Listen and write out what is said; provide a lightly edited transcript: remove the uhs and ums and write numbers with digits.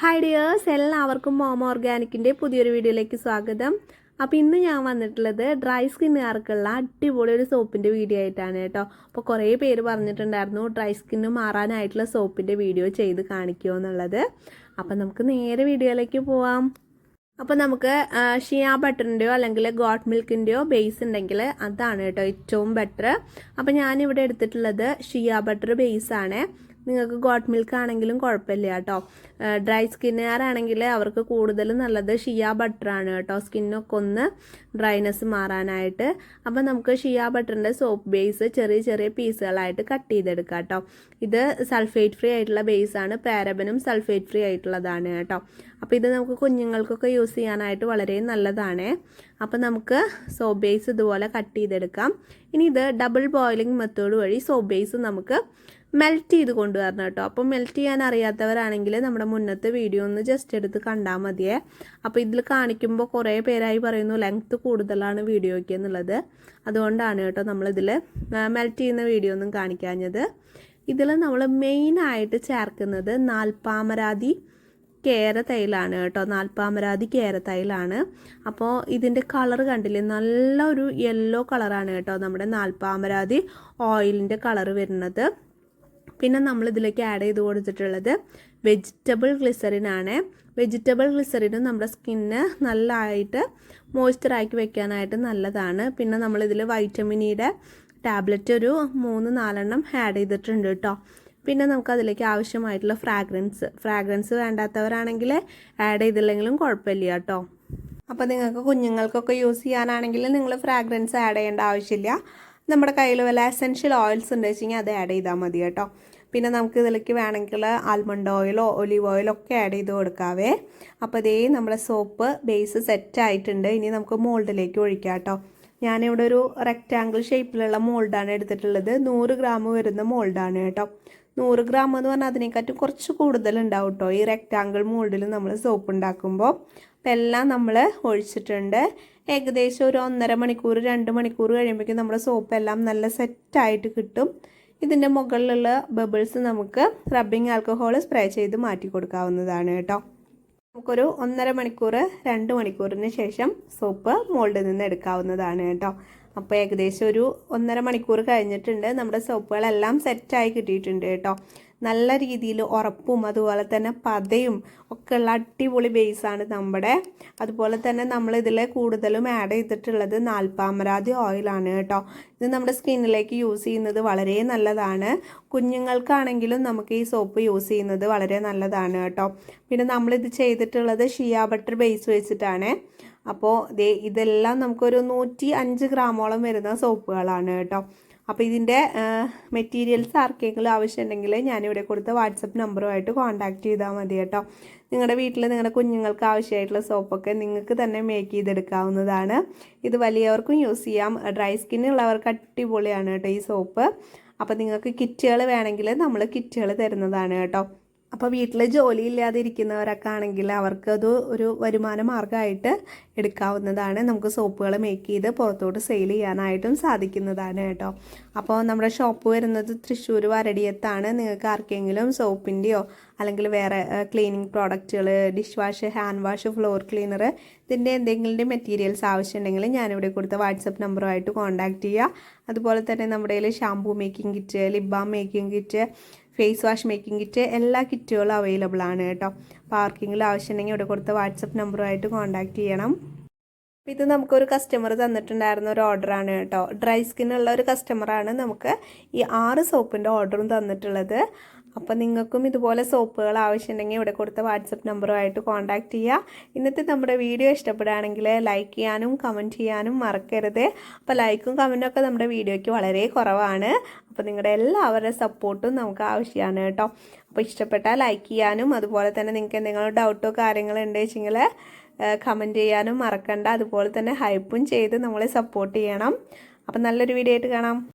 Hi dears, എല്ലാവർക്കും mom ഓർഗാനിക്കിൻ്റെ പുതിയൊരു വീഡിയോയിലേക്ക് സ്വാഗതം. അപ്പോൾ ഇന്ന് ഞാൻ വന്നിട്ടുള്ളത് ഡ്രൈ സ്കിന്നുകാർക്കുള്ള അടിപൊളി ഒരു സോപ്പിൻ്റെ വീഡിയോ ആയിട്ടാണ് കേട്ടോ. അപ്പോൾ കുറേ പേര് പറഞ്ഞിട്ടുണ്ടായിരുന്നു ഡ്രൈ സ്കിന്ന് മാറാനായിട്ടുള്ള സോപ്പിൻ്റെ വീഡിയോ ചെയ്ത് കാണിക്കുമോ എന്നുള്ളത്. അപ്പോൾ നമുക്ക് നേരെ വീഡിയോയിലേക്ക് പോവാം. അപ്പോൾ നമുക്ക് ഷിയ ബട്ടറിൻ്റെയോ അല്ലെങ്കിൽ ഗോട്ട് മിൽക്കിൻ്റെയോ ബേസ് ഉണ്ടെങ്കിൽ അതാണ് കേട്ടോ ഏറ്റവും ബെറ്റർ. അപ്പോൾ ഞാനിവിടെ എടുത്തിട്ടുള്ളത് ഷിയ ബട്ടർ ബേസാണ്. നിങ്ങൾക്ക് ഗോട്ട് മിൽക്ക് ആണെങ്കിലും കുഴപ്പമില്ല കേട്ടോ. ഡ്രൈ സ്കിന്നുകാരാണെങ്കിൽ അവർക്ക് കൂടുതൽ നല്ലത് ഷിയ ബട്ടറാണ് കേട്ടോ, സ്കിന്നൊക്കെ ഒന്ന് ഡ്രൈനെസ് മാറാനായിട്ട്. അപ്പം നമുക്ക് ഷിയ ബട്ടറിൻ്റെ സോപ്പ് ബേസ് ചെറിയ ചെറിയ പീസുകളായിട്ട് കട്ട് ചെയ്തെടുക്കാം കേട്ടോ. ഇത് സൾഫേറ്റ് ഫ്രീ ആയിട്ടുള്ള ബേസാണ്, പാരബനും സൾഫേറ്റ് ഫ്രീ ആയിട്ടുള്ളതാണ് കേട്ടോ. അപ്പോൾ ഇത് നമുക്ക് കുഞ്ഞുങ്ങൾക്കൊക്കെ യൂസ് ചെയ്യാനായിട്ട് വളരെ നല്ലതാണ്. അപ്പോൾ നമുക്ക് സോപ്പ് ബേസ് ഇതുപോലെ കട്ട് ചെയ്തെടുക്കാം. ഇനി ഇത് ഡബിൾ ബോയിലിംഗ് മെത്തേഡ് വഴി സോപ്പ് ബേസ് നമുക്ക് മെൽറ്റ് ചെയ്ത് കൊണ്ടുവരണം കേട്ടോ. അപ്പോൾ മെൽറ്റ് ചെയ്യാൻ അറിയാത്തവരാണെങ്കിൽ നമ്മുടെ മുന്നത്തെ വീഡിയോ ഒന്ന് ജസ്റ്റ് എടുത്ത് കണ്ടാൽ മതിയേ. അപ്പോൾ ഇതിൽ കാണിക്കുമ്പോൾ കുറേ പേരായി പറയുന്നു ലെങ്ത്ത് കൂടുതലാണ് വീഡിയോയ്ക്ക് എന്നുള്ളത്. അതുകൊണ്ടാണ് കേട്ടോ നമ്മളിതിൽ മെൽറ്റ് ചെയ്യുന്ന വീഡിയോ ഒന്നും കാണിക്കാഞ്ഞത്. ഇതിൽ നമ്മൾ മെയിനായിട്ട് ചേർക്കുന്നത് നാൽപ്പാമരാതി കേര തൈലാണ് കേട്ടോ. നാൽപ്പാമരാതി കേര തൈലാണ്. അപ്പോൾ ഇതിൻ്റെ കളർ കണ്ടില്ലേ, നല്ലൊരു യെല്ലോ കളറാണ് കേട്ടോ നമ്മുടെ നാൽപ്പാമരാതി ഓയിലിൻ്റെ കളർ വരുന്നത്. പിന്നെ നമ്മളിതിലേക്ക് ആഡ് ചെയ്ത് കൊടുത്തിട്ടുള്ളത് വെജിറ്റബിൾ ഗ്ലിസറിനാണ്. വെജിറ്റബിൾ ഗ്ലിസറിനും നമ്മുടെ സ്കിന്ന് നല്ലതായിട്ട് മോയ്സ്ചറാക്കി വെക്കാനായിട്ട് നല്ലതാണ്. പിന്നെ നമ്മളിതിൽ വൈറ്റമിൻ ഇയുടെ ടാബ്ലറ്റ് ഒരു 3-4 ആഡ് ചെയ്തിട്ടുണ്ട് കേട്ടോ. പിന്നെ നമുക്കതിലേക്ക് ആവശ്യമായിട്ടുള്ള ഫ്രാഗ്രൻസ് വേണ്ടാത്തവരാണെങ്കിൽ ആഡ് ചെയ്തില്ലെങ്കിലും കുഴപ്പമില്ല കേട്ടോ. അപ്പോൾ നിങ്ങൾക്ക് കുഞ്ഞുങ്ങൾക്കൊക്കെ യൂസ് ചെയ്യാനാണെങ്കിൽ നിങ്ങൾ ഫ്രാഗ്രൻസ് ആഡ് ചെയ്യേണ്ട ആവശ്യമില്ല. നമ്മുടെ കയ്യിൽ വല്ല എസെൻഷ്യൽ ഓയിൽസ് ഉണ്ട് വെച്ചെങ്കിൽ അത് ആഡ് ചെയ്താൽ മതി കേട്ടോ. പിന്നെ നമുക്ക് ഇതിലേക്ക് വേണമെങ്കിൽ ആൽമണ്ട് ഓയിലോ ഒലിവ് ഓയിലോ ഒക്കെ ആഡ് ചെയ്ത് കൊടുക്കാവേ. അപ്പോൾ ഇതേ നമ്മുടെ സോപ്പ് ബേസ് സെറ്റ് ആയിട്ടുണ്ട്. ഇനി നമുക്ക് മോൾഡിലേക്ക് ഒഴിക്കാം കേട്ടോ. ഞാനിവിടെ ഒരു റെക്റ്റാങ്കിൾ ഷേപ്പിലുള്ള മോൾഡാണ് എടുത്തിട്ടുള്ളത്. 100 ഗ്രാം വരുന്ന മോൾഡാണ് കേട്ടോ. 100 ഗ്രാം എന്ന് പറഞ്ഞാൽ അതിനെക്കാട്ടും കുറച്ച് കൂടുതലുണ്ടാവും കേട്ടോ ഈ റെക്റ്റാങ്കിൾ മോൾഡിൽ നമ്മൾ സോപ്പ് ഉണ്ടാക്കുമ്പോൾ. അപ്പോൾ എല്ലാം നമ്മൾ ഒഴിച്ചിട്ടുണ്ട്. ഏകദേശം ഒരു 1.5 മണിക്കൂർ 2 മണിക്കൂർ കഴിയുമ്പോഴേക്കും നമ്മുടെ സോപ്പ് എല്ലാം നല്ല സെറ്റായിട്ട് കിട്ടും. ഇതിൻ്റെ മുകളിലുള്ള ബബിൾസ് നമുക്ക് റബ്ബിംഗ് ആൽക്കഹോൾ സ്പ്രേ ചെയ്ത് മാറ്റി കൊടുക്കാവുന്നതാണ് കേട്ടോ. നമുക്കൊരു 1.5 മണിക്കൂർ 2 മണിക്കൂറിന് ശേഷം സോപ്പ് മോൾഡിൽ നിന്ന് എടുക്കാവുന്നതാണ് കേട്ടോ. അപ്പോൾ ഏകദേശം ഒരു 1.5 മണിക്കൂർ കഴിഞ്ഞിട്ടുണ്ട്. നമ്മുടെ സോപ്പുകളെല്ലാം സെറ്റായി കിട്ടിയിട്ടുണ്ട് കേട്ടോ. നല്ല രീതിയിൽ ഉറപ്പും അതുപോലെ തന്നെ പതയും ഒക്കെ ഉള്ള അടിപൊളി ബേസാണ് നമ്മുടെ. അതുപോലെ തന്നെ നമ്മളിതിൽ കൂടുതലും ആഡ് ചെയ്തിട്ടുള്ളത് നാൽപ്പാമരാതി ഓയിലാണ് കേട്ടോ. ഇത് നമ്മുടെ സ്കിന്നിലേക്ക് യൂസ് ചെയ്യുന്നത് വളരെ നല്ലതാണ്. കുഞ്ഞുങ്ങൾക്കാണെങ്കിലും നമുക്ക് ഈ സോപ്പ് യൂസ് ചെയ്യുന്നത് വളരെ നല്ലതാണ് കേട്ടോ. പിന്നെ നമ്മളിത് ചെയ്തിട്ടുള്ളത് ഷിയ ബട്ടർ ബേസ് വെച്ചിട്ടാണ്. അപ്പോൾ ഇതെല്ലാം നമുക്കൊരു 105 ഗ്രാമോളം വരുന്ന സോപ്പുകളാണ് കേട്ടോ. അപ്പോൾ ഇതിൻ്റെ മെറ്റീരിയൽസ് ആർക്കെങ്കിലും ആവശ്യമുണ്ടെങ്കിൽ ഞാനിവിടെ കൊടുത്ത വാട്സപ്പ് നമ്പറുമായിട്ട് കോൺടാക്റ്റ് ചെയ്താൽ മതി കേട്ടോ. നിങ്ങളുടെ വീട്ടിൽ നിങ്ങളുടെ കുഞ്ഞുങ്ങൾക്ക് ആവശ്യമായിട്ടുള്ള സോപ്പൊക്കെ നിങ്ങൾക്ക് തന്നെ മേക്ക് ചെയ്തെടുക്കാവുന്നതാണ്. ഇത് വലിയവർക്കും യൂസ് ചെയ്യാം. ഡ്രൈ സ്കിന്നുള്ളവർക്ക് അടിപൊളിയാണ് കേട്ടോ ഈ സോപ്പ്. അപ്പോൾ നിങ്ങൾക്ക് കിറ്റുകൾ വേണമെങ്കിൽ നമ്മൾ കിറ്റുകൾ തരുന്നതാണ് കേട്ടോ. അപ്പോൾ വീട്ടിൽ ജോലി ഇല്ലാതെ ഇരിക്കുന്നവരൊക്കെ ആണെങ്കിൽ അവർക്കത് ഒരു വരുമാന മാർഗ്ഗമായിട്ട് എടുക്കാവുന്നതാണ്. നമുക്ക് സോപ്പുകൾ മേക്ക് ചെയ്ത് പുറത്തോട്ട് സെയിൽ ചെയ്യാനായിട്ടും സാധിക്കുന്നതാണ് കേട്ടോ. അപ്പോൾ നമ്മുടെ ഷോപ്പ് വരുന്നത് തൃശ്ശൂർ വരടിയത്താണ്. നിങ്ങൾക്ക് ആർക്കെങ്കിലും സോപ്പിൻ്റെയോ അല്ലെങ്കിൽ വേറെ ക്ലീനിങ് പ്രോഡക്റ്റുകൾ, dish wash, hand wash, floor cleaner ഇതിൻ്റെ എന്തെങ്കിലും മെറ്റീരിയൽസ് ആവശ്യമുണ്ടെങ്കിൽ ഞാനിവിടെ കൊടുത്ത വാട്സപ്പ് നമ്പറുമായിട്ട് കോൺടാക്റ്റ് ചെയ്യുക. അതുപോലെ തന്നെ നമ്മുടെ കയ്യിൽ shampoo making kit, lip balm making kit, face wash making kit എല്ലാ കിറ്റുകളും അവൈലബിൾ ആണ് കേട്ടോ. അപ്പോൾ ആർക്കെങ്കിലും ആവശ്യമുണ്ടെങ്കിൽ ഇവിടെ കൊടുത്ത വാട്സപ്പ് നമ്പറുമായിട്ട് കോൺടാക്റ്റ് ചെയ്യണം. ഇത് നമുക്കൊരു കസ്റ്റമർ തന്നിട്ടുണ്ടായിരുന്ന ഒരു ഓർഡറാണ് കേട്ടോ. ഡ്രൈ സ്കിന്നുള്ള ഒരു കസ്റ്റമറാണ് നമുക്ക് ഈ 6 സോപ്പിൻ്റെ ഓർഡറും തന്നിട്ടുള്ളത്. അപ്പോൾ നിങ്ങൾക്കും ഇതുപോലെ സോപ്പുകൾ ആവശ്യമുണ്ടെങ്കിൽ ഇവിടെ കൊടുത്ത വാട്സപ്പ് നമ്പറുമായിട്ട് കോൺടാക്റ്റ് ചെയ്യുക. ഇന്നത്തെ നമ്മുടെ വീഡിയോ ഇഷ്ടപ്പെടുകയാണെങ്കിൽ ലൈക്ക് ചെയ്യാനും കമൻറ്റ് ചെയ്യാനും മറക്കരുത്. അപ്പോൾ ലൈക്കും കമൻറ്റും ഒക്കെ നമ്മുടെ വീഡിയോയ്ക്ക് വളരെ കുറവാണ്. അപ്പോൾ നിങ്ങളുടെ എല്ലാവരുടെ സപ്പോർട്ടും നമുക്ക് ആവശ്യമാണ് കേട്ടോ. അപ്പോൾ ഇഷ്ടപ്പെട്ടാൽ ലൈക്ക് ചെയ്യാനും അതുപോലെ തന്നെ നിങ്ങൾക്ക് എന്തെങ്കിലും ഡൗട്ടോ കാര്യങ്ങളോ ഉണ്ടെന്ന് വെച്ചെങ്കിൽ കമൻറ്റ് ചെയ്യാനും മറക്കണ്ട. അതുപോലെ തന്നെ ഹൈപ്പും ചെയ്ത് നമ്മളെ സപ്പോർട്ട് ചെയ്യണം. അപ്പോൾ നല്ലൊരു വീഡിയോ ആയിട്ട് കാണാം.